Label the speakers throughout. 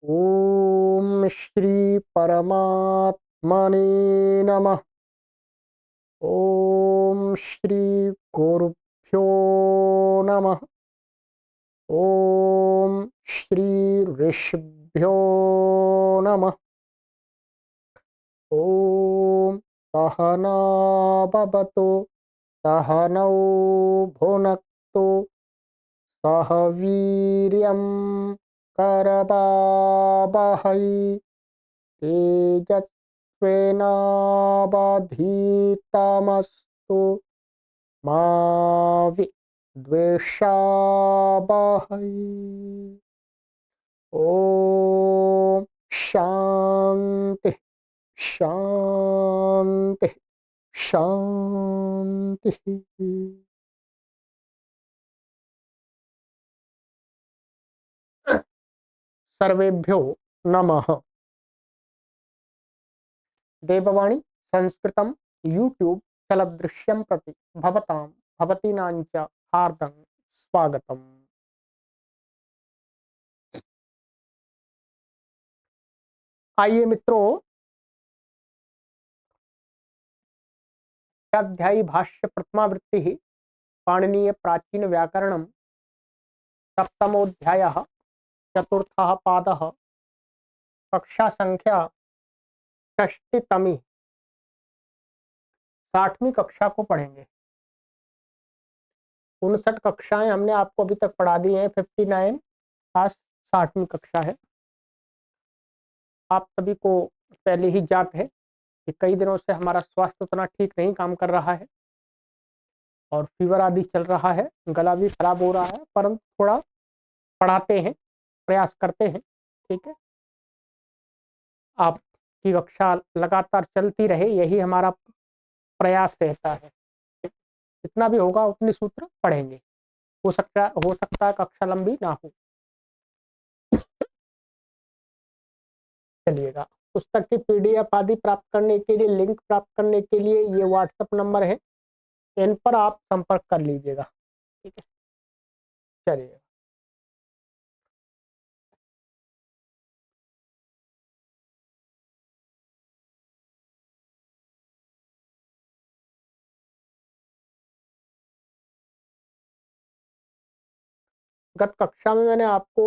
Speaker 1: ओम श्री परमात्मने नमः। ओम श्री गुरुभ्यो नमः। ओम श्री ऋषिभ्यो नमः। ओम सहना भवतु सहनौ भुनक्तु सह वीर्यं करवावहै तेजस्विनावधीतमस्तु मा विद्विषावहै। ओम शांति शांति शांति। सर्वेभ्यो नमः। देववाणी संस्कृतं यूट्यूब चलदृश्यं प्रति भवतां भवतीनां च हार्दं स्वागतम्। आइए मित्रों, अध्यायी भाष्य प्रथमावृत्ति पाणिनीय प्राचीन व्याकरणं सप्तमोऽध्यायः चतुर्थः पादः कक्षा संख्या षष्टितमी 60वीं कक्षा को पढ़ेंगे। 59 कक्षाएं हमने आपको अभी तक पढ़ा दी हैं। 59 आज 60वीं कक्षा है। आप सभी को पहले ही ज्ञात है कि कई दिनों से हमारा स्वास्थ्य उतना ठीक नहीं काम कर रहा है और फीवर आदि चल रहा है, गला भी खराब हो रहा है, परंतु थोड़ा पढ़ाते हैं, प्रयास करते हैं। ठीक है, आपकी कक्षा लगातार चलती रहे, यही हमारा प्रयास रहता है। जितना भी होगा उतने सूत्र पढ़ेंगे। हो सकता है कक्षा लंबी ना हो। चलिएगा, पुस्तक की पीडीएफ आदि प्राप्त करने के लिए, लिंक प्राप्त करने के लिए ये व्हाट्सएप नंबर है, इन पर आप संपर्क कर लीजिएगा। ठीक है, चलिए। गत कक्षा में मैंने आपको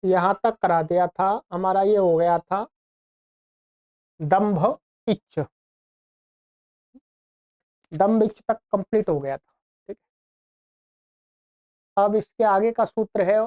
Speaker 1: यहाँ तक करा दिया था। हमारा ये हो गया था दंभ इच्छ, दंभ इच्छ तक कंप्लीट हो गया था। ठीक है, अब इसके आगे का सूत्र है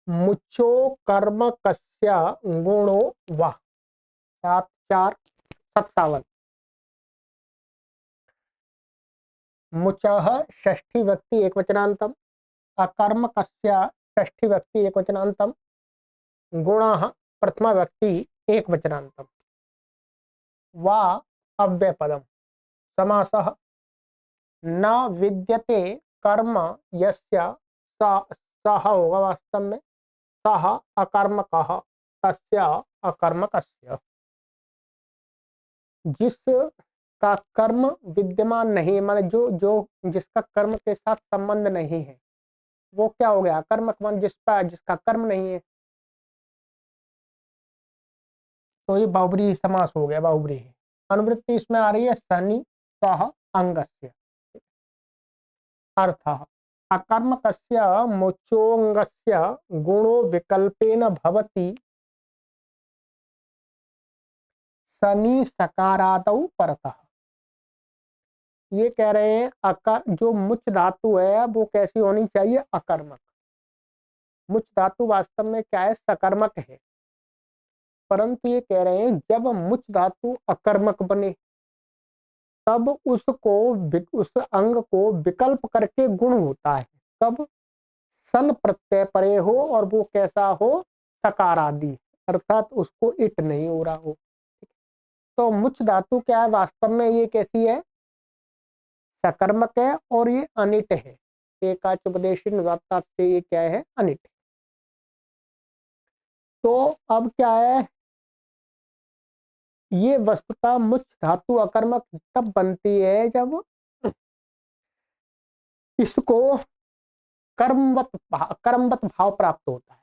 Speaker 1: मुचो कर्म कस्य गुणो वा। 7-4-57। मुचः षष्ठी व्यक्ति एक वचनांतम, अकर्म कस्य षष्ठी व्यक्ति एक वचनांतम, गुणः प्रथमा व्यक्ति एक वचनांतम, वा अव्ययपदम। समासः न विद्यते कर्म यस्य सह होगा वास्तव में सह अकर्मकः तस्य अकर्मकस्य। जिसका कर्म विद्यमान नहीं है, माने जो जो जिसका कर्म के साथ संबंध नहीं है, वो क्या हो गया? अकर्मक। मान जिसका कर्म नहीं है, तो ये बहुब्रीहि समास हो गया, बहुब्रीहि। अनुवृत्ति इसमें आ रही है सनि सह अंगस्य। अर्थः अकर्मकस्य मोचोऽङ्गस्य गुणो विकल्पेन भवति सनि सकारादौ परतः। ये कह रहे हैं जो मुच धातु है वो कैसी होनी चाहिए, अकर्मक। मुच धातु वास्तव में क्या है, सकर्मक है, परंतु ये कह रहे हैं जब मुच धातु अकर्मक बने तब उसको उस अंग को विकल्प करके गुण होता है। कब, सन प्रत्यय परे हो और वो कैसा हो, सकार आदि, अर्थात उसको इट नहीं हो रहा हो। तो मुच धातु क्या है वास्तव में, ये कैसी है, सकर्मक है और ये अनिट है। एकाच उपदेश से ये क्या है, अनिट। तो अब क्या है, ये वस्तुतः मुच धातु अकर्मक तब बनती है जब इसको कर्मवत भाव प्राप्त होता है।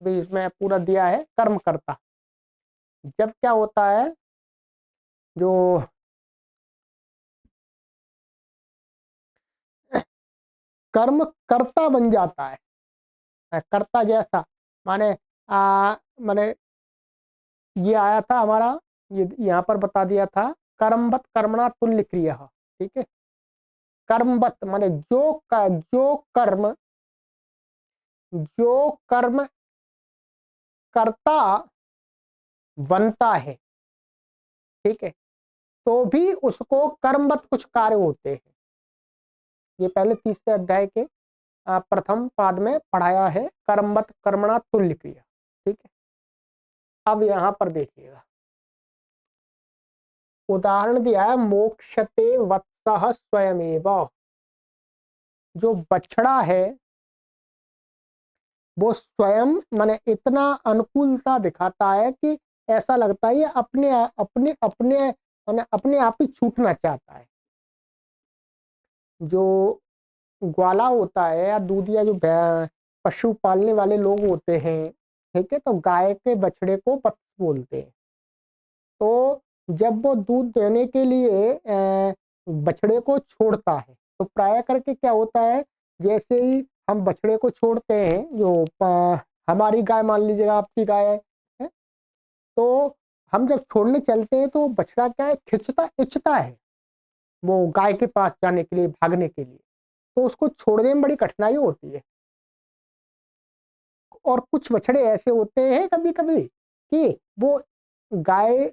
Speaker 1: भी इसमें पूरा दिया है कर्म करता। जब क्या होता है, जो कर्म कर्ता बन जाता है, कर्ता जैसा, माने माने ये आया था हमारा, ये यहाँ पर बता दिया था, कर्मवत कर्मणा तुल्य क्रिया। ठीक है, कर्मवत माने जो कर्म कर्ता बनता है, ठीक है, तो भी उसको कर्मवत कुछ कार्य होते हैं। ये पहले तीसरे अध्याय के प्रथम पाद में पढ़ाया है, कर्मवत कर्मणा तुल्य क्रिया। ठीक है, अब यहाँ पर देखिएगा, उदाहरण दिया है, मोक्षते वत्सः स्वयमेव। जो बछड़ा है वो स्वयं माने इतना अनुकूलता दिखाता है कि ऐसा लगता है ये अपने अपने अपने माने अपने आप ही छूटना चाहता है। जो ग्वाला होता है या दूधिया, जो पशु पालने वाले लोग होते हैं, ठीक है, तो गाय के बछड़े को वत्स बोलते हैं। तो जब वो दूध देने के लिए बछड़े को छोड़ता है तो प्राय करके क्या होता है, जैसे ही हम बछड़े को छोड़ते हैं, जो हमारी गाय मान लीजिएगा, आपकी गाय है, तो हम जब छोड़ने चलते हैं तो बछड़ा क्या है, खिंचता इच्छता है वो गाय के पास जाने के लिए, भागने के लिए, तो उसको छोड़ने में बड़ी कठिनाई होती है। और कुछ बछड़े ऐसे होते हैं कभी कभी कि वो गाय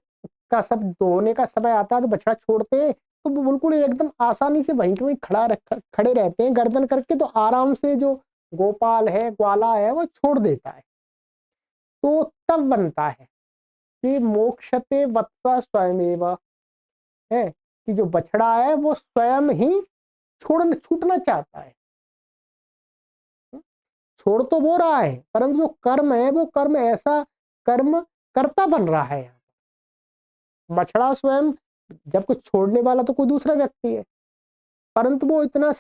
Speaker 1: का सब दोहने का समय आता है तो बछड़ा छोड़ते हैं, तो वो बिल्कुल एकदम आसानी से वहीं के वहीं खड़े रहते हैं गर्दन करके, तो आराम से जो गोपाल है, ग्वाला है, वो छोड़ देता है। तो तब बनता है कि मोक्षते वत्स स्वयमेव, है कि जो बछड़ा है वो स्वयं ही छूटना चाहता है। छोड़ तो वो रहा है, परंतु जो कर्म है वो कर्म ऐसा कर्म कर्ता बन रहा है। बछड़ा स्वयं, जब कुछ छोड़ने वाला तो कोई दूसरा व्यक्ति है, परंतु वो इतना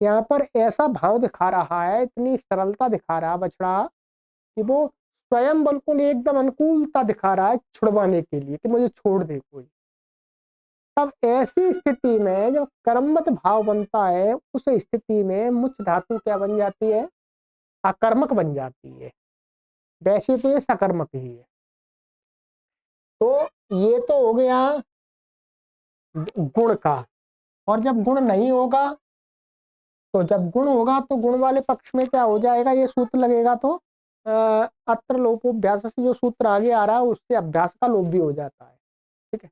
Speaker 1: यहाँ पर ऐसा भाव दिखा रहा है, इतनी सरलता दिखा रहा है बछड़ा, कि वो स्वयं बिल्कुल एकदम अनुकूलता दिखा रहा है छुड़वाने के लिए कि मुझे छोड़ दे कोई। तब ऐसी स्थिति में जब कर्मवत भाव बनता है, उस स्थिति में मुच धातु क्या बन जाती है, अकर्मक बन जाती है। वैसे तो ये सकर्मक ही है। तो ये तो हो गया गुण का। और जब गुण नहीं होगा, तो जब गुण होगा तो गुण वाले पक्ष में क्या हो जाएगा, ये सूत्र लगेगा, तो अत्र लोपोभ्यास से जो सूत्र आगे आ रहा है उससे अभ्यास का लोप भी हो जाता है। ठीक है,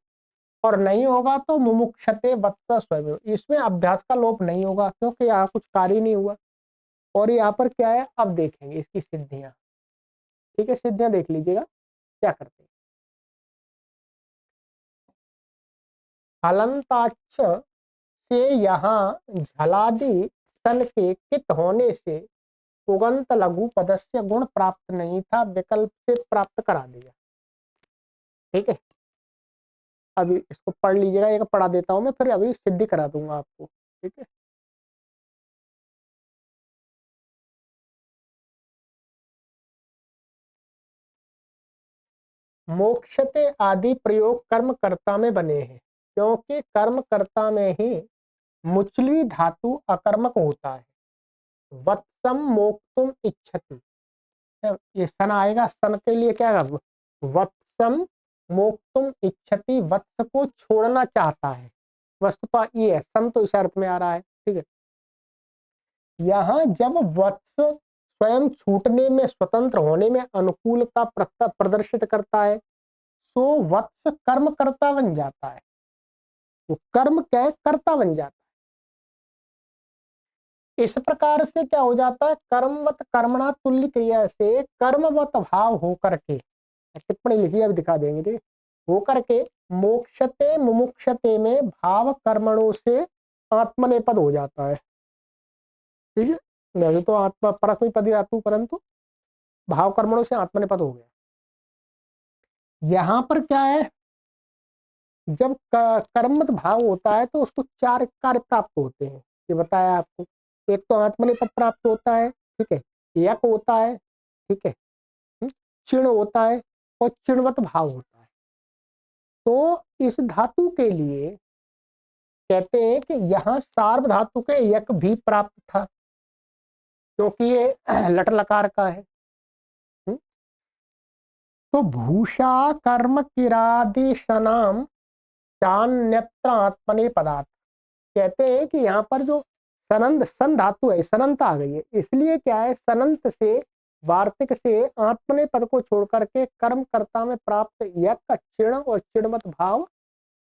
Speaker 1: और नहीं होगा तो मुमुक्षते वत्स स्वयं, इसमें अभ्यास का लोप नहीं होगा क्योंकि यहाँ कुछ कार्य नहीं हुआ। और यहाँ पर क्या है, अब देखेंगे इसकी सिद्धियां। ठीक है, सिद्धियां देख लीजिएगा क्या करते हैं। हलंताक्ष से यहाँ झलादि सन के कित होने से उगंत लघु पदस्य गुण प्राप्त नहीं था, विकल्प से प्राप्त करा दिया। ठीक है, अभी इसको पढ़ लीजिएगा, एक पढ़ा देता हूं मैं, फिर अभी सिद्धि करा दूंगा आपको। ठीक है, मोक्षते आदि प्रयोग कर्मकर्ता में बने हैं, क्योंकि कर्मकर्ता में ही मुचली धातु अकर्मक होता है। वत्सम मोक्तुम इच्छति, ये सन आएगा, सन के लिए क्या है, वत्सम मोक्तुम इच्छति, वत्स को छोड़ना चाहता है। वस्तुतः ये है, सन तो इस अर्थ में आ रहा है, ठीक है। यहाँ जब वत्स स्वयं छूटने में, स्वतंत्र होने में अनुकूलता प्रदर्शित करता है, सो वत्स कर्म कर्ता बन जाता है। वो कर्म क्या है, कर्ता बन जाता है। इस प्रकार से क्या हो जाता है, कर्मवत कर्मणा तुल्य क्रिया से कर्मवत भाव होकर के, टिप्पणी लिखी अभी दिखा देंगे, ठीक होकर के मोक्षते मुमुक्षते में भाव कर्मणों से आत्मनेपद हो जाता है, ठीक है। नहीं तो आत्मा परस्मैपदी धातु, परंतु भाव कर्मणों से आत्मनेपद हो गया। यहां पर क्या है, जब कर्मत भाव होता है तो उसको 4 कार्य प्राप्त होते हैं, ये बताया आपको। एक तो आत्मनेपद प्राप्त होता है, ठीक है, यक होता है, ठीक है, चिण होता है और चिणवत भाव होता है। तो इस धातु के लिए कहते हैं कि यहाँ सार्व धातु के यक भी प्राप्त था, क्योंकि ये लट लकार का है। तो भूषा कर्म किरादिशनाम चान्यत्र आत्मने पदार्थ, कहते हैं कि यहाँ पर जो सनंद सन धातु है, सनंत आ गई है, इसलिए क्या है, सनंत से वार्तिक से आत्मने पद को छोड़ करके कर्मकर्ता में प्राप्त यक चिण और चिणमत भाव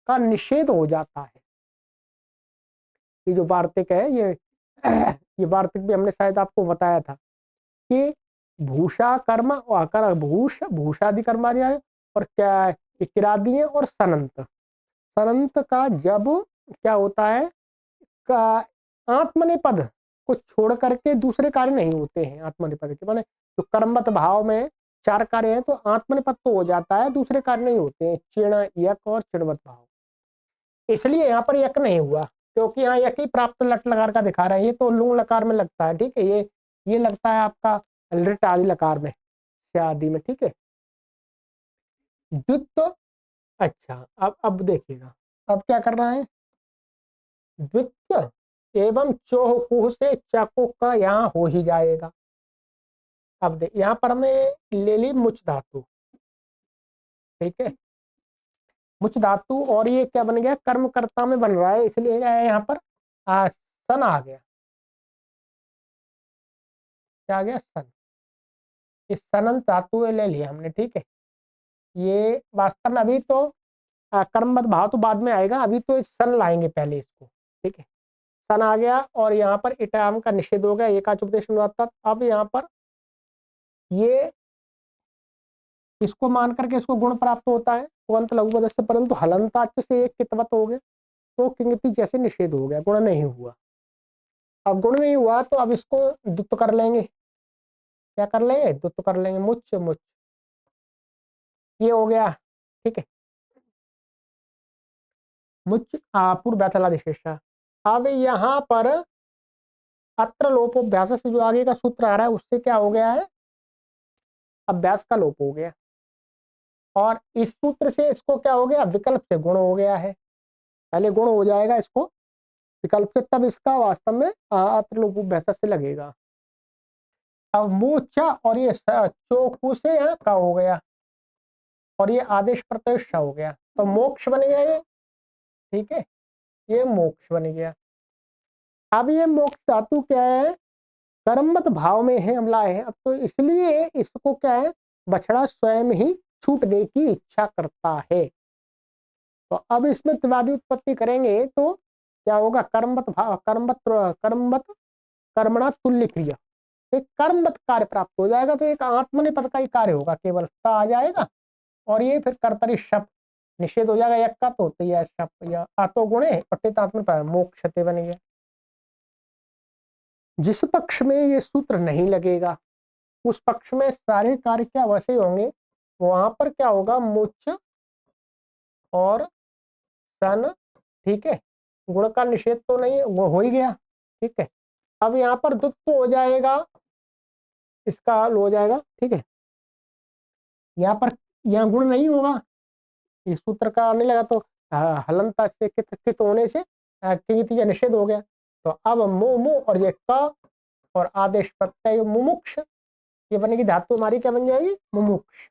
Speaker 1: का निषेध हो जाता है। ये जो वार्तिक है, ये वार्तिक भी हमने शायद आपको बताया था कि भूषा कर्म और भूषादि कर्म और क्या है, किरादीय और सनंत, सनंत का जब क्या होता है, का आत्मनेपद को छोड़ करके दूसरे कार्य नहीं होते हैं। आत्मनेपद के माने जो कर्मवत भाव में 4 कार्य हैं, तो आत्मनेपद तो हो जाता है, दूसरे कार्य नहीं होते हैं, चिण यक और चिणवत भाव। इसलिए यहाँ पर यक नहीं हुआ, क्योंकि यहाँ यक ही प्राप्त लट लकार का दिखा रहे हैं। ये तो लुंग लकार में लगता है, ठीक है, ये लगता है आपका लृट आदि लकार में, आदि में, ठीक है। द्वित्व, अच्छा अब देखिएगा, अब क्या कर रहा है, द्वित्व एवं चोह कुह से चाको का यहाँ हो ही जाएगा। अब देख, यहाँ पर हमें ले ली मुच धातु, ठीक है, मुच धातु, और ये क्या बन गया, कर्मकर्ता में बन रहा है, इसलिए क्या है, यहाँ पर सन आ गया, क्या आ गया, सन। इस सनंत धातु ले लिया हमने, ठीक है। ये वास्तव में अभी तो कर्मवत भाव तो बाद में आएगा, अभी तो सन लाएंगे पहले इसको, ठीक है। सन आ गया और यहाँ पर इटाम का निषेध हो गया, एकाचोपदेश अनुदात्त। अब यहाँ पर ये इसको मान करके इसको गुण प्राप्त होता है उगंत लघु से, परंतु हलंताच से एक कितवत हो गया, तो किंगति जैसे निषेध हो गया, गुण नहीं हुआ। अब गुण नहीं हुआ तो अब इसको द्वित्व कर लेंगे, क्या कर लेंगे, द्वित्व कर लेंगे, मुच मुच, ये हो गया, ठीक है, मुच पूर्व। अब यहाँ पर अत्र लोपोभ्यास से जो आगे का सूत्र आ रहा है, उससे क्या हो गया है, अभ्यास का लोप हो गया, और इस सूत्र से इसको क्या हो गया, विकल्प से गुण हो गया है। पहले गुण हो जाएगा इसको विकल्प से, तब इसका वास्तव में अत्र लोपोभ्यास से लगेगा। अब मोचा और ये चोकू से यहाँ का हो गया, और ये आदेश प्रत्यक्ष हो गया, तो मोक्ष बन गया ये, ठीक है, ये मोक्ष बन गया। अब ये मोक्ष धातु क्या है, कर्मत भाव में है, हमला है, अब तो इसलिए इसको क्या है, बछड़ा स्वयं ही छूटने की इच्छा करता है। तो अब इसमें त्रिवादी उत्पत्ति करेंगे तो क्या होगा, कर्मवत भाव, कर्मवत कर्मणा तुल्य क्रिया, एक कर्मवत कार्य प्राप्त हो जाएगा, तो एक आत्मनेपद का ही कार्य होगा, केवल सा आ जाएगा, और ये फिर कर्तरी शप निषेध हो जाएगा, यक का तो यह शप या आतो गुणे पट्टितात्म मोक्षते बन गया। जिस पक्ष में ये सूत्र नहीं लगेगा, उस पक्ष में सारे कार्य क्या वैसे ही होंगे, वहां पर क्या होगा, मुच और सन, ठीक है, गुण का निषेध तो नहीं, वो हो ही गया, ठीक है। अब यहाँ पर द्वित्व हो जाएगा, इसका हल हो जाएगा, ठीक है। यहाँ पर यहाँ गुण नहीं होगा, इस सूत्र का आने लगा, तो हलंता से कित होने से किंगति निषेध हो गया। तो अब मो मो और ये का और आदेश प्रत्यय मुमुक्ष, ये बनेगी धातु हमारी, क्या बन जाएगी, मुमुक्ष।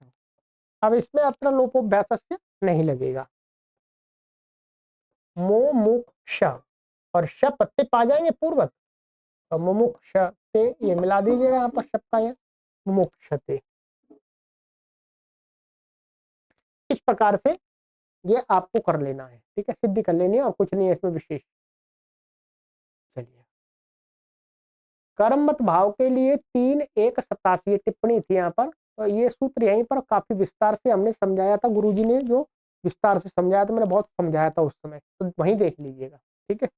Speaker 1: अब इसमें अत्र लोपोभ्यास नहीं लगेगा। मुमुक्ष, और श पत्ते पा जाएंगे पूर्वत, तो मुमुक्षते ये मिला दीजिएगा यहाँ पर शब्द का, ये मुमुक्षते। इस प्रकार से ये आपको कर लेना है, ठीक है, सिद्धि कर लेनी है, और कुछ नहीं है इसमें विशेष। चलिए, कर्मत भाव के लिए 3 1 87 टिप्पणी थी यहाँ पर, तो ये सूत्र यहीं पर काफी विस्तार से हमने समझाया था, गुरुजी ने जो विस्तार से समझाया था, मैंने बहुत समझाया था उस समय, तो वहीं देख लीजिएगा, ठीक है।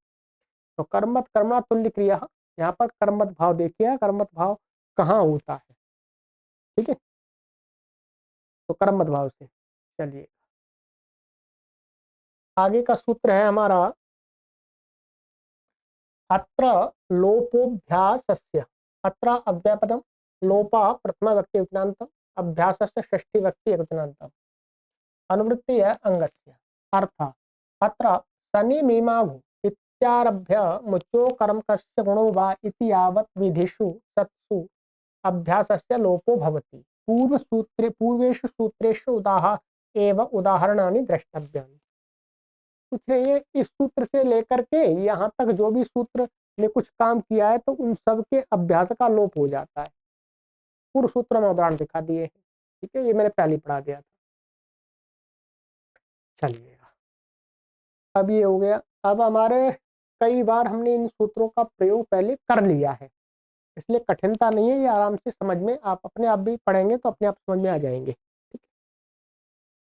Speaker 1: तो कर्मत कर्मणा तुल्य क्रिया, यहाँ पर कर्मत भाव देखिए, कर्मत भाव कहाँ होता है, ठीक है, तो कर्मत भाव से। चलिए, आगे का सूत्र है हमारा, अत्र लोपोभ्यासस्य, अत्र अव्यापदम, लोपः प्रथमा व्यक्ति एकवचनान्त, अभ्यासस्य षष्ठी व्यक्ति एकवचनान्त, अनुवृत्ति है अंगस्य, अर्थ अत्र शनि मीमांग इत्यारभ्य मुचो कर्मकस्य गुणो वा इति यावत् विधिषु सत्सु अभ्यासस्य लोपो भवति। पूर्वेषु सूत्रेषु एव उदाहरणानि द्रष्टव्यानि। कुछ नहीं है, इस सूत्र से लेकर के यहाँ तक जो भी सूत्र ने कुछ काम किया है, तो उन सब के अभ्यास का लोप हो जाता है। पूर्व सूत्र में उदाहरण दिखा दिए हैं, ठीक है, ये मैंने पहले पढ़ा दिया था। चलिए, अब ये हो गया। अब हमारे कई बार हमने इन सूत्रों का प्रयोग पहले कर लिया है, इसलिए कठिनता नहीं है, ये आराम से समझ में, आप अपने आप भी पढ़ेंगे तो अपने आप समझ में आ जाएंगे, ठीक है।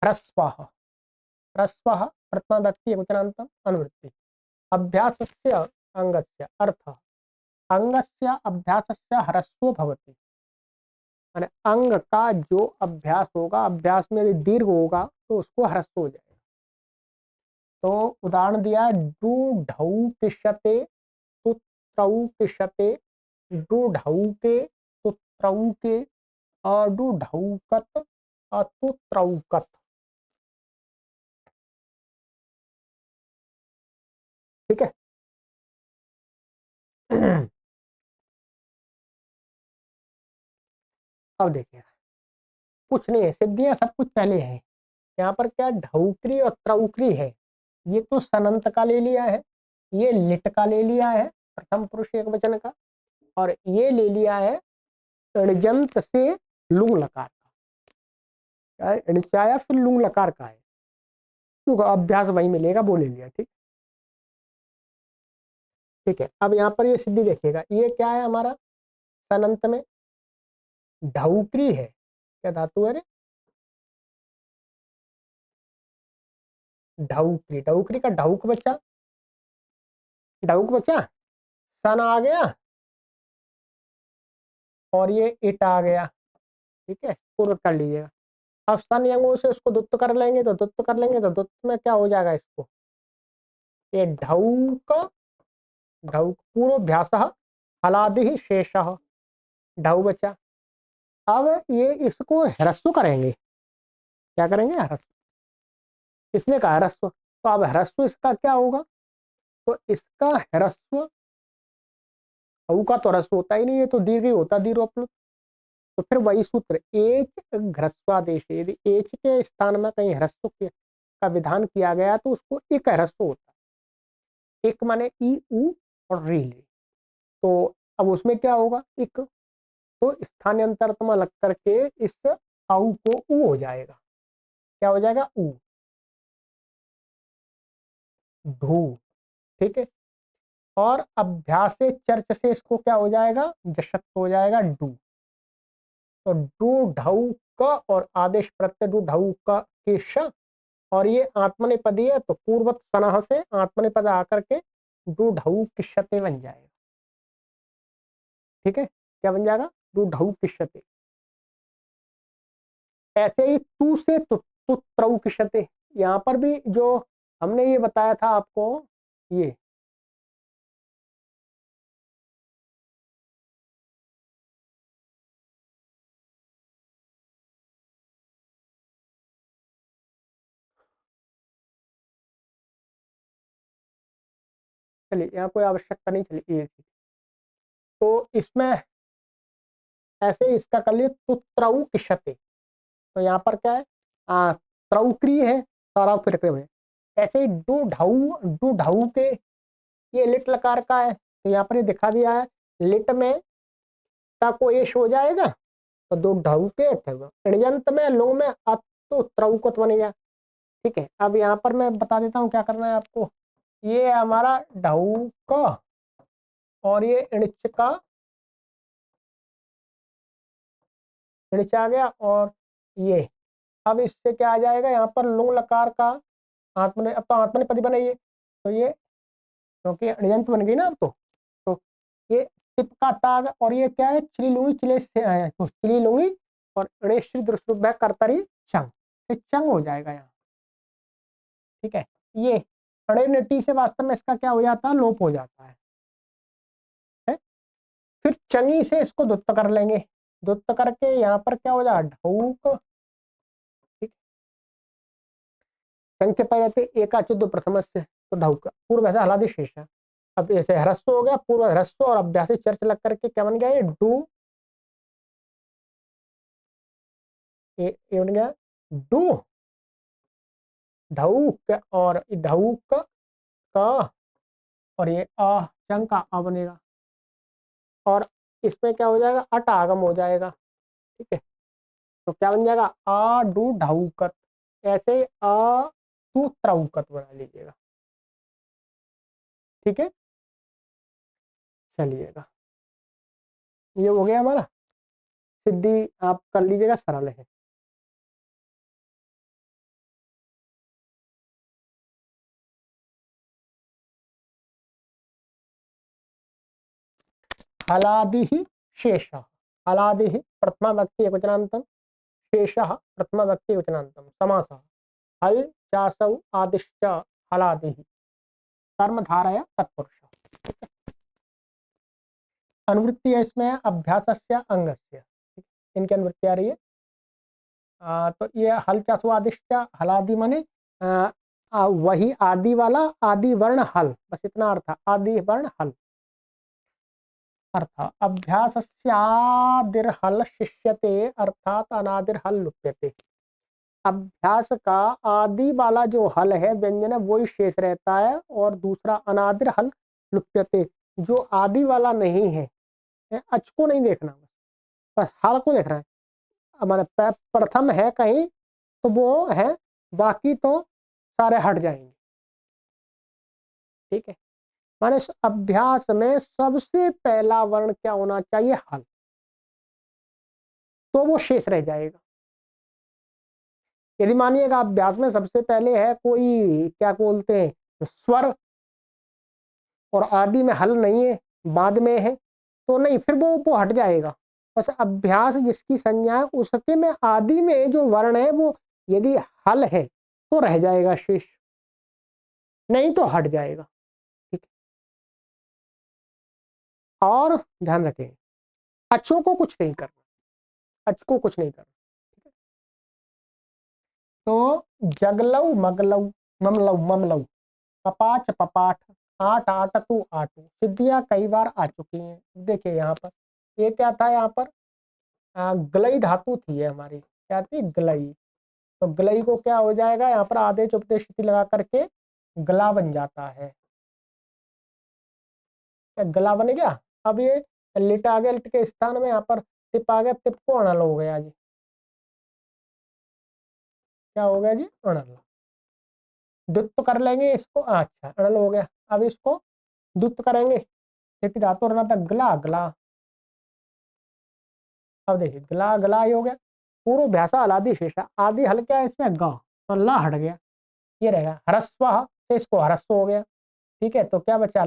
Speaker 1: ह्रस्वः, ह्रस्वः प्रथमा व्यक्ति एकवचनान्त अनुवृत्ति, अभ्यासस्य अंगस्य, अर्थ अंगस्य अभ्यासस्य ह्रस्वो भवति, माने अंग का जो अभ्यास होगा, अभ्यास में यदि दीर्घ होगा तो उसको ह्रस्व हो जाएगा। तो उदाहरण दिया, डू ढऊ किष्यते, तुत्रऊ किष्यते, डू ढऊ के, तुत्रऊ के, और डू ढऊकत, तुत्रऊकत, ठीक है। अब देखिए, कुछ नहीं है, सिद्धियां सब कुछ पहले है। यहाँ पर क्या ढऊकरी और त्रऊकरी है, ये तो सनंत का ले लिया है, ये लिट का ले लिया है प्रथम पुरुष एक वचन का, और ये ले लिया है ऋजंत से लुंग लकार का, ऋचाया फिर लुंग लकार का है, तो अभ्यास वही मिलेगा, वो ले लिया, ठीक, ठीक है। अब यहाँ पर ये सिद्धि देखिएगा, ये क्या है हमारा सनंत में, ढऊकरी है, क्या धातु है रे, ढऊकरी, ढऊकरी का ढऊक बचा, ढऊक बचा, सन आ गया, और ये इट आ गया, ठीक है, पूर्व कर लीजिएगा। अब सन यंगों से उसको दुत्त कर लेंगे, तो दुत्त कर लेंगे, तो दुत्त में क्या हो जाएगा, इसको ये ढऊक, ढऊक पूर्वभ्यास हलादि शेष, ढऊ बचा। अब ये इसको ह्रस्व करेंगे, क्या करेंगे, ह्रस्व, इसने कहा ह्रस्व, तो अब ह्रस्व इसका क्या होगा, तो इसका ह्रस्व, ऊ का तो ह्रस्व होता ही नहीं है, तो दीर्घ ही होता, दीर्घोपलुत। तो फिर वही सूत्र, एच ह्रस्वादेश, यदि एच के स्थान में कहीं ह्रस्व का विधान किया गया तो उसको एक ह्रस्व होता है, एक माने ई उ और री ले, तो अब उसमें क्या होगा, एक, तो स्थानांतरतमा लग करके इस आउ को ऊ हो जाएगा, क्या हो जाएगा, ऊ, ढू, ठीक है। और अभ्यास से चर्च से इसको क्या हो जाएगा, जशत हो जाएगा, डू, तो डू ढऊ क और आदेश प्रत्यय डू ढऊ का के श, और ये आत्मनेपदी है, तो पूर्वत सनह से आत्मनेपद आकर के डू ढऊ किष्यते बन जाएगा, ठीक है, क्या बन जाएगा, डू ढऊ किष्यते। ऐसे ही तू से तुत्रऊ किष्यते, यहाँ पर भी जो हमने ये बताया था आपको, ये चलिए, यहाँ कोई आवश्यकता नहीं, चलिए ये, तो इसमें ऐसे ही इसका कर लिए तुत्रऊ किष्यते, तो यहाँ पर क्या है, त्रौक्री है, सारा प्रक्रम है, ऐसे ही डू ढाऊ के ये लिट लकार का है, तो यहाँ पर ये दिखा दिया है लिट में ता को एश हो जाएगा तो दो ढाऊ के ऋजंत में लुंग में तो त्रौकत बन गया। ठीक है, अब यहाँ पर मैं बता देता हूँ क्या करना है आपको। ये हमारा ढाऊ का और ये इणच का इणच आ गया, और ये अब इससे क्या आ जाएगा, यहाँ पर लुंग लकार का आत्मने, अब तो आत्मनेपदी बनाइए, तो ये क्योंकि ऋजंत बन गई ना अब तो ये टिप का ताग, और ये क्या है, चिली लुंगी चिले से आया तो चिली लुंगी, और ऋषि दुष्ट करतरी चंग, ये चंग हो जाएगा यहाँ। ठीक है, ये अड़े नटी से वास्तव में इसका क्या हो जाता है, लोप हो जाता है। फिर चंगी से इसको दुत्त कर लेंगे, दुत्त करके यहाँ पर क्या हो जाएगा, ढऊक। चंग के पहले थे एका चुद्ध प्रथम से, तो ढऊक पूर्व ऐसा हलादि शेष है। अब ऐसे ह्रस्व हो गया, पूर्व ह्रस्व और अभ्यासी चर्च लग करके क्या बन गया, ये डू, ये बन गया डू ढऊक, और ढऊक का, और ये चंग का आ बनेगा, और इसमें क्या हो जाएगा, अट आगम हो जाएगा। ठीक है, तो क्या बन जाएगा, आ डू ढऊकत, ऐसे आ तू त्रौकत बना लीजिएगा। ठीक है, चलिएगा, ये हो गया हमारा सिद्धि, आप कर लीजिएगा, सरल है। हलादि शेष, हलादि प्रथमा व्यक्ति एकवचनान्तं, शेष प्रथमा व्यक्ति वचनान्तं, समासः हल चासौ आदिश्च हलादि, कर्मधारय तत्पुरुष। अनुवृत्ति है इसमें अभ्यासस्य अंगस्य, इनकी अनुवृत्ति आ रही है। तो ये हल चासु आदिश्च हलादि माने वही आदि वाला, आदि वर्ण हल, बस इतना अर्थ, आदि वर्ण हल अर्थ। अभ्यासस्यादिर्हल शिष्यते अर्थात अनादिर्हल लुप्यते। अभ्यास का आदि वाला जो हल है व्यंजन है वही शेष रहता है, और दूसरा अनादिर हल लुप्यते, जो आदि वाला नहीं है, अच को नहीं देखना, बस हल को देखना है। हमारे प्रथम है कहीं तो वो है, बाकी तो सारे हट जाएंगे। ठीक है, माने अभ्यास में सबसे पहला वर्ण क्या होना चाहिए, हल, तो वो शेष रह जाएगा। यदि मानिएगा अभ्यास में सबसे पहले है कोई क्या बोलते हैं स्वर, और आदि में हल नहीं है, बाद में है, तो नहीं, फिर वो हट जाएगा। बस अभ्यास जिसकी संज्ञा है उसके में आदि में जो वर्ण है वो यदि हल है तो रह जाएगा शेष, नहीं तो हट जाएगा। ठीक है, और ध्यान रखें अच्छों को कुछ नहीं करना, अच को कुछ नहीं करना। तो जगलऊ मगलऊ, ममलऊ ममलऊ, पपाच पपाठ, आठ आटतु आटू, सिद्धियां कई बार आ चुकी हैं। देखिए यहाँ पर ये क्या था, यहाँ पर गलई धातु थी है हमारी, क्या थी, गलई। तो गलई को क्या हो जाएगा, यहाँ पर आदेश उपदेश लगा करके गला बन जाता है, गला बन गया। अब ये लिट आ गया, लिट के स्थान में यहाँ पर टिप आ गया, टिप को अणल हो गया जी, क्या हो गया जी, अणल। द्वित्व कर लेंगे इसको, अच्छा अणल हो गया। अब इसको द्वित्व करेंगे, लिट धातु रहना था गला गला, अब देखिए गला गला ही हो गया। पूर्व भ्यासा अलादि शेषा, आदि हल क्या है इसमें, ग, तो ला हट गया, ये रहेगा ह्रस्व से इसको ह्रस्व हो गया। ठीक है, तो क्या बचा,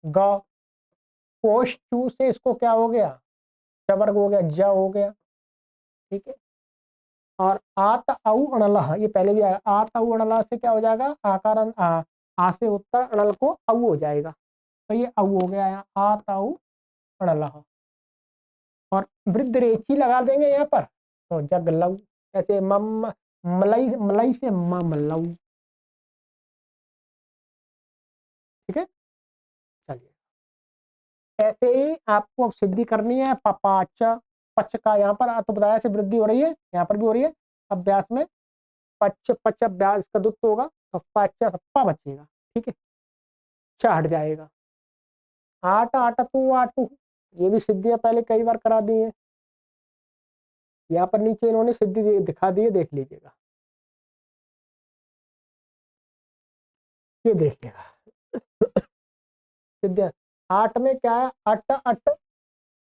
Speaker 1: ग, कोश चू से इसको क्या हो गया, चवर्ग हो गया, ज हो गया। ठीक है, और आत औ अणल, ये पहले भी आया, आत औ अणल से क्या हो जाएगा, आकार आ से उत्तर अणल को औ हो जाएगा, तो ये औ हो गया यहाँ, आत औ अणल। और वृद्ध रेखी लगा देंगे यहाँ पर, तो जग लव, ऐसे मम, मलई मलई से ममलऊ। ठीक है, चलिए ऐसे ही आपको अब सिद्धि करनी है। पपाच, पच का यहाँ पर तो बताया से वृद्धि हो रही है, यहाँ पर भी हो रही है अभ्यास में, पच पच अभ्यास का दुत्व होगा, तो पा बचेगा, ठीक है, च हट जाएगा। आट आट तू आटू, ये भी सिद्धियां पहले कई बार करा दी है। यहाँ पर नीचे इन्होंने सिद्धि दिखा दी है, देख लीजिएगा, ये देखिएगा सिद्धियां। आठ में क्या है, अट अट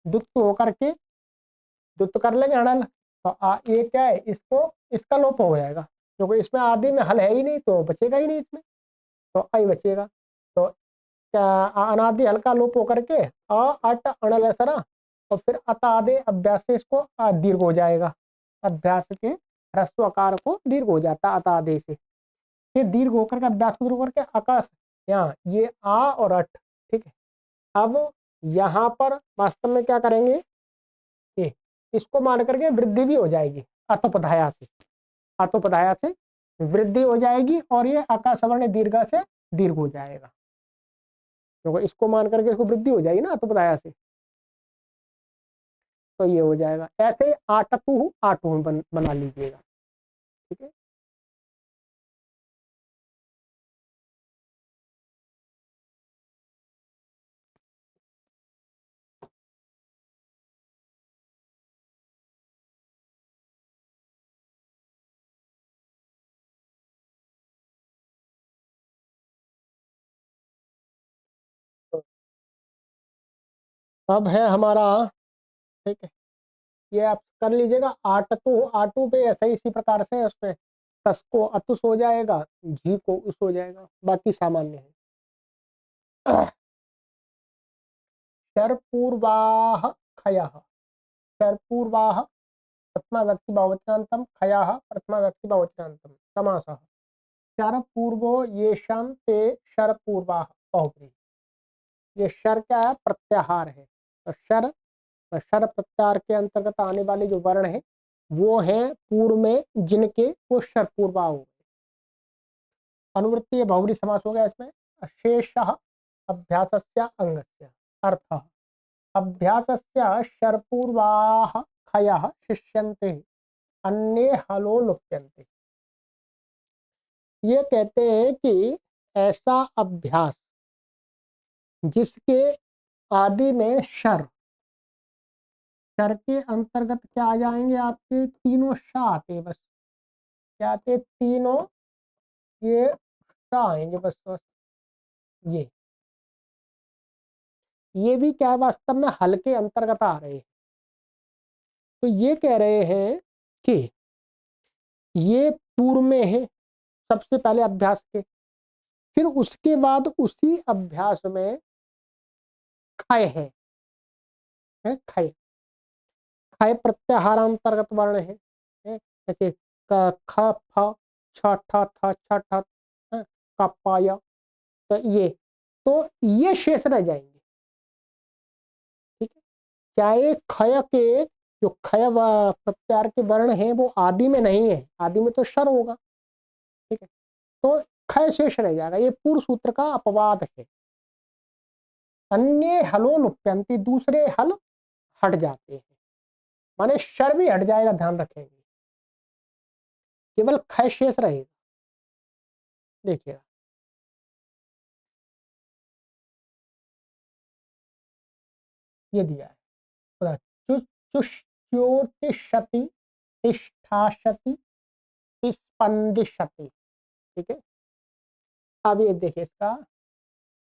Speaker 1: दुत्त होकर के दुत्त कर लेंगे हड़ल, तो ये क्या है, इसको इसका लोप हो जाएगा, क्योंकि इसमें आदि में हल है ही नहीं, तो बचेगा ही नहीं इसमें, तो आई बचेगा। तो अनादि हल का लोप होकर के अट अणल सरा, और फिर अत आदि अभ्यास से इसको दीर्घ हो जाएगा, अभ्यास के ह्रस्व आकार को दीर्घ हो जाता है अत आदि से, फिर दीर्घ होकर के अभ्यास को दीर्घ करके आकाश, यहाँ ये आ और अट, ठीक है। अब यहाँ पर वास्तव में क्या करेंगे, ये इसको मान करके वृद्धि भी हो जाएगी, अतोपधाया से, अतोपधाया से वृद्धि हो जाएगी, और ये आकाश वर्ण दीर्घा से दीर्घ हो जाएगा, क्योंकि इसको मान करके इसको वृद्धि हो जाएगी ना अतोपधाया से, तो ये हो जाएगा। ऐसे आटतु आटू बना लीजिएगा, ठीक है। तो अब है हमारा, ठीक है, ये आप कर लीजिएगा। आटतु आटू पे ऐसा ही इसी प्रकार से उसमें तस को अतुस हो जाएगा, झी को उस हो जाएगा, बाकी सामान्य है। शरपूर्वाह खयः, शरपूर्वाह प्रथमा व्यक्ति बहुवचनांतम, खयः प्रथमा व्यक्ति बहुवचनांतम, समासः। शरपूर्वो येषां ते शरपूर्वाह बहुब्रीहि, ये शर क्या है, प्रत्याहार है, तो शर प्रत्याहार के अंतर्गत आने वाले जो वर्ण है वो है पूर्व में जिनके, वो शर पूर्वा हो गए। अनुवृत्ति बहुब्री समास हो गया इसमें। शेषः अभ्यासस्य अंगस्य, अर्थ अभ्यासस्य शरपूर्वाः खयः शिष्यन्ते अन्ये हलो लुप्यन्ते। ये कहते हैं कि ऐसा अभ्यास जिसके आदि में शर, शर के अंतर्गत क्या आ जाएंगे, आपके तीनों शाह आते, बस क्या आते, तीनों ये शाह आएंगे बस, ये ये भी क्या है, वास्तव में हल के अंतर्गत आ रहे हैं। तो ये कह रहे हैं कि ये पूर्व में है सबसे पहले अभ्यास के, फिर उसके बाद उसी अभ्यास में खय है खय, खय प्रत्याहारांतर्गत वर्ण है, जैसे ख फ छ ठ थ छ ठ, क प य, तो ये शेष रह जाएंगे, ठीक है। चाहे खय के जो खय प्रत्याहार के वर्ण हैं वो आदि में नहीं है, आदि में तो शर होगा, ठीक है, तो खय शेष रह जाएगा, ये पूर्व सूत्र का अपवाद है। अन्य हलो लुप्यंती, दूसरे हल हट जाते हैं, माने शर भी हट जाएगा, ध्यान रखेंगे, केवल खय शेष रहेगा। देखिएगा, ये दिया है, चुष्योतिषति तिष्ठाशति स्पंदिशति, ठीक है। अब ये देखिए इसका,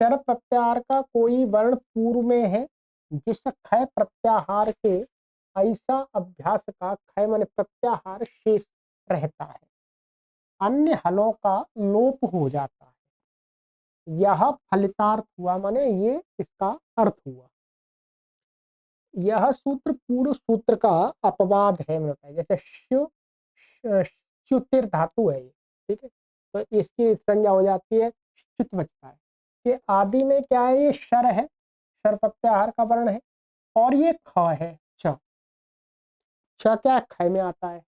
Speaker 1: शर प्रत्याहार का कोई वर्ण पूर्व में है जिस खय प्रत्याहार के ऐसा अभ्यास का खय माने प्रत्याहार शेष रहता है, अन्य हलों का लोप हो जाता है, यह फलितार्थ हुआ, माने ये इसका अर्थ हुआ। यह सूत्र पूर्व सूत्र का अपवाद है, जैसे श्युतिर धातु है ये, ठीक है, तो इसकी संज्ञा हो जाती है, च्युत बचता है, कि आदि में क्या है, ये शर है, शर प्रत्याहार का वर्ण है, और ये ख है, च, च क्या खय में आता है,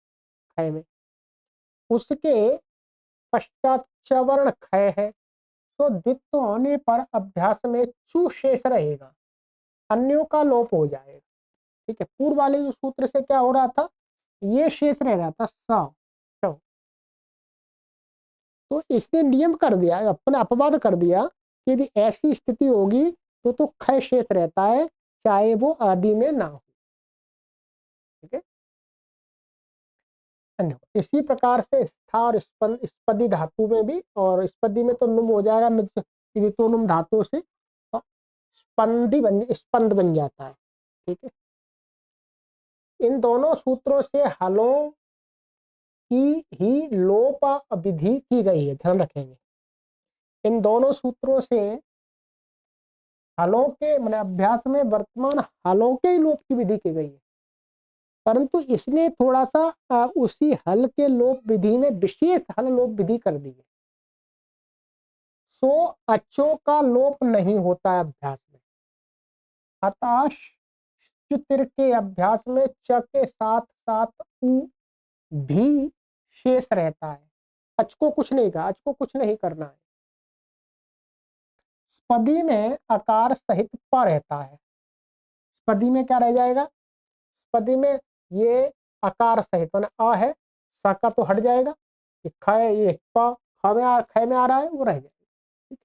Speaker 1: खय में, उसके पश्चात च वर्ण खय है, तो द्वित्व होने पर अभ्यास में चू शेष रहेगा, अन्यों का लोप हो जाएगा, ठीक है। पूर्व वाले सूत्र से क्या हो रहा था, ये शेष रह रहा था स, तो इसने नियम कर दिया, अपने अपवाद कर दिया कि यदि ऐसी स्थिति होगी तो खय शेष रहता है, चाहे वो आदि में ना हो। ठीक है, धन्यवाद। इसी प्रकार से स्था और स्पदी धातु में भी, और स्पदी में तो नुम हो जाएगा, तो नुम धातु से स्पंद बन जाता है। ठीक है, इन दोनों सूत्रों से हलों की ही लोप विधि की गई है, ध्यान रखेंगे। इन दोनों सूत्रों से हलों के मैंने अभ्यास में वर्तमान हलों के ही लोप की विधि की गई है, परंतु इसने थोड़ा सा उसी हल के लोप विधि में विशेष हल लोप विधि कर दी है। सो अचो का लोप नहीं होता है अभ्यास में, अतः च्युतिर के अभ्यास में च के साथ साथ उ भी शेष रहता है। अच को कुछ नहीं कहा, अच को कुछ नहीं करना है। स्पदी में आकार सहित प रहता है। स्पदी में क्या रह जाएगा, स्पदी में ये आकार सहित अ है, स का तो हट जाएगा, ये ख है, ये प ख में आ रहा है, वो रह जाएगा।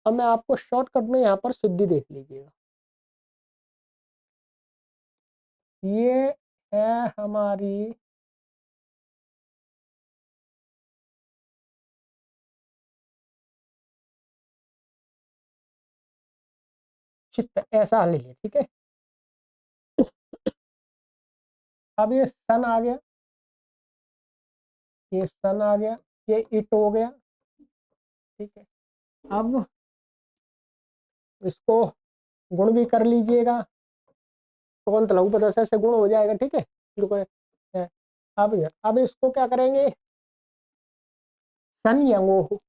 Speaker 1: अब मैं आपको शॉर्टकट में यहाँ पर सिद्धि देख लीजिएगा। ये है हमारी चित्त, ऐसा ले लिया। ठीक है, अब ये सन आ गया, ये सन आ गया, ये इट हो गया। ठीक है, अब इसको गुण भी कर लीजिएगा, तो कौन लघु पदस्य से गुण हो जाएगा। ठीक है, अब इसको क्या करेंगे, सन यंगो,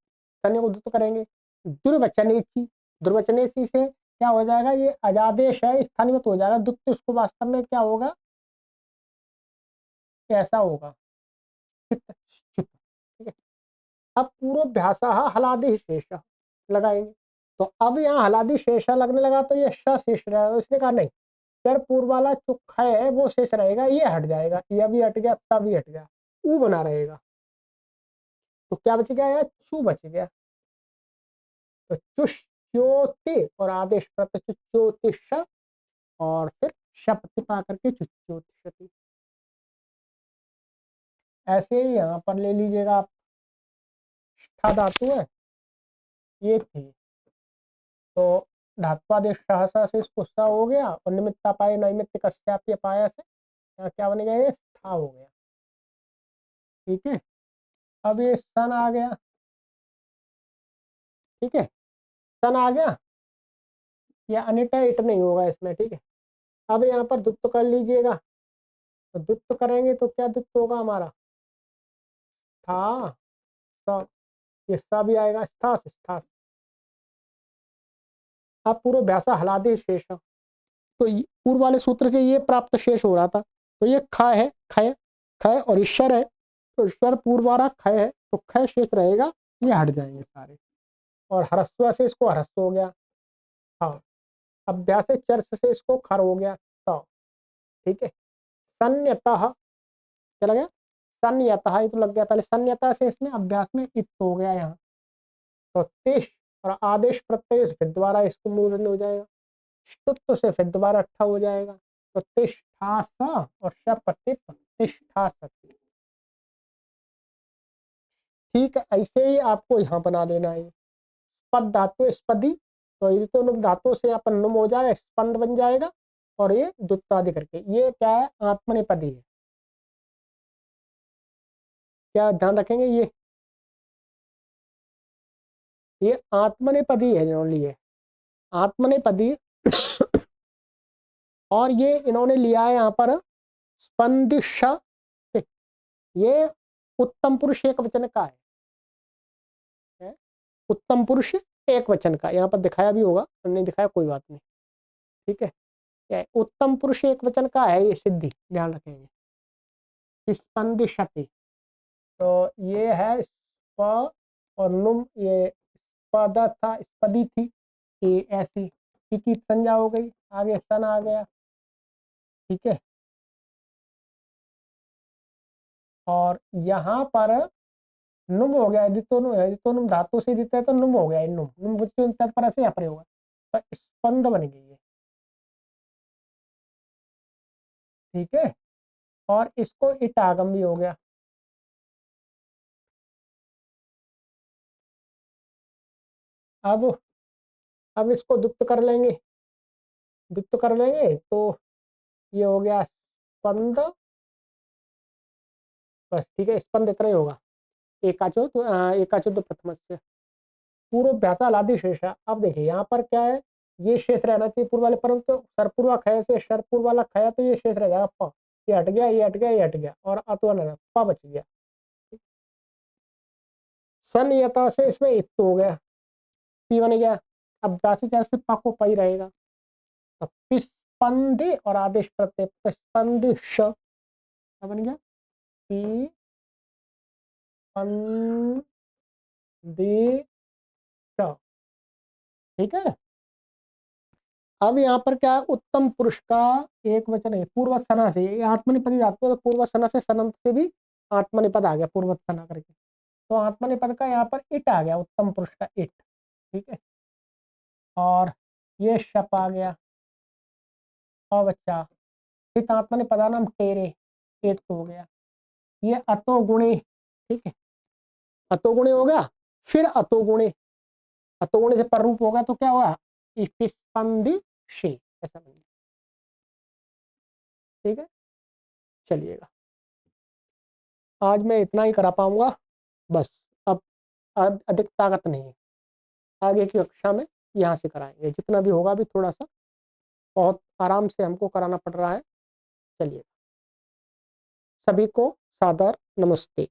Speaker 1: सन को दुत्त करेंगे, दुर्वचनेची, दुर्वचनेची से क्या हो जाएगा, ये अजादेश है, स्थानीय हो जाएगा, दुत्त उसको वास्तव में क्या होगा, ऐसा होगा, चित्त चित्त। ठीक है, अब पूर्वाभ्यास हलादि शेष लगाएंगे, तो अब यहाँ हलादि शेष लगने लगा, तो ये श शेष रहेगा, तो इसने कहा नहीं, फिर पूर्व वाला चुख है वो शेष रहेगा, ये हट जाएगा, यह भी हट गया, तब भी हट गया, ऊ बना रहेगा। तो क्या बच गया, यार चू बच गया। तो चुष्योति और आदेश प्रत्युच्योतिष, और फिर शपथ पा करके चुच्योतिषति। ऐसे ही यहाँ पर ले लीजिएगा आप, ठा धातु है, ये थी, तो धात्वादेश सहसा से इसको स हो गया, और निमित्ता पाए नैमित्त कस्याप्य पाया से यहाँ क्या बन गया, ये स्था हो गया। ठीक है, अब ये सन आ गया। ठीक है, सन आ गया, या अनिटा इट नहीं होगा इसमें। ठीक है, अब यहाँ पर दुत्त कर लीजिएगा, तो दुत्त करेंगे तो क्या दुत्त होगा हमारा, था, तो ये सा भी आएगा, स्थास स्थास। अब पूर्व व्यासा हलादि शेष, तो पूर्व वाले सूत्र से ये प्राप्त शेष हो रहा था, तो ये ख है, खय खय, और ईश्वर है, तो ईश्वर पूर्व वाला खय है, तो खय शेष रहेगा, ये हट जाएंगे सारे, और हरस्व से इसको हरस्व हो गया। हाँ, अभ्यास चर्च से इसको खर हो गया, तो ठीक है, सन्यतः क्या लगा, सन्यतः ये तो लग गया पहले, सन्यता से इसमें अभ्यास में इत हो गया यहाँ, तो तिश और आदेश प्रत्यय फिर दोबारा इसको मूर्धन्य हो जाएगा, स्तुत्व से फिर दोबारा अट्ठा हो जाएगा, तो तिष्ठास और शपतिप तिष्ठास। ठीक है, ऐसे ही आपको यहाँ बना देना है। स्पद धातु स्पदी, तो ये तो नुम धातु से अपन नुम हो जाएगा, स्पंद बन जाएगा, और ये दुत्तादि करके, ये क्या है, आत्मनेपदी है। क्या ध्यान रखेंगे, ये आत्मनेपदी है, इन्होंने लिए आत्मनेपदी। और ये इन्होंने लिया है यहाँ पर स्पंदिश, ये उत्तम पुरुष एक वचन का है, उत्तम पुरुष एक वचन का, यहाँ पर दिखाया भी होगा, नहीं दिखाया कोई बात नहीं। ठीक है, उत्तम पुरुष एक वचन का है, ये सिद्धि ध्यान रखेंगे, स्पंदिशति। तो ये है स्प और नुम, ये स्पद था, स्पदी थी, ये ऐसी की संज्ञा हो गई, आगे सन आ गया। ठीक है, और यहाँ पर नुम हो गया, दितोनु है, दितोनुम धातु से दिता है तो नुम हो गया, नुम नुम तत्पर से यहाँ पर होगा, तो स्पंद बन गई है। ठीक है, और इसको इटागम भी हो गया। अब इसको दुप्त कर लेंगे, दुप्त कर लेंगे तो ये हो गया स्पंद। बस ठीक है, स्पंद इतना ही होगा। एकाचो तो प्रथम से पूर्व व्यातालादि शेष है। अब देखिए यहाँ पर क्या है, ये शेष रहना चाहिए पूर्व वाले, परंतु सरपूर्वा खय से सरपूर्व वाला खया तो ये शेष रह जाएगा प, ये हट गया, ये हट गया, ये हट गया, और अतवन प बच गया। सनियता से इसमें इत्त हो गया, पी बन गया। अब जांचे जांचे पा को पई रहेगा, तो पिस्पंदे और आदेश प्रत्यय पिस्पंदिश क्या बन गया, पी पंदिश। ठीक है, अब यहाँ पर क्या है, उत्तम पुरुष का एक वचन है पूर्वत सना से, ये आत्मनिपद धातु है, तो पूर्वत सना से सनंत से भी आत्मनिपद आ गया पूर्वत सना करके, तो आत्मनिपद का यहाँ पर इट आ गया, उत्तम पुरुष का इट। ठीक है, और ये शप आ गया, और बच्चा हित आत्मनिपदा नाम टेरे, एक हो गया, ये अतो गुणे। ठीक है, अतो गुणे हो गया, फिर अतो गुणे, अतो गुणे से पर रूप होगा तो क्या होगा, स्पंदी शे, ऐसा बन गया। ठीक है, चलिएगा आज मैं इतना ही करा पाऊंगा, बस। अब अधिक ताकत नहीं है, आगे की कक्षा में यहाँ से कराएंगे, जितना भी होगा, भी थोड़ा सा बहुत आराम से हमको कराना पड़ रहा है। चलिए, सभी को सादर नमस्ते।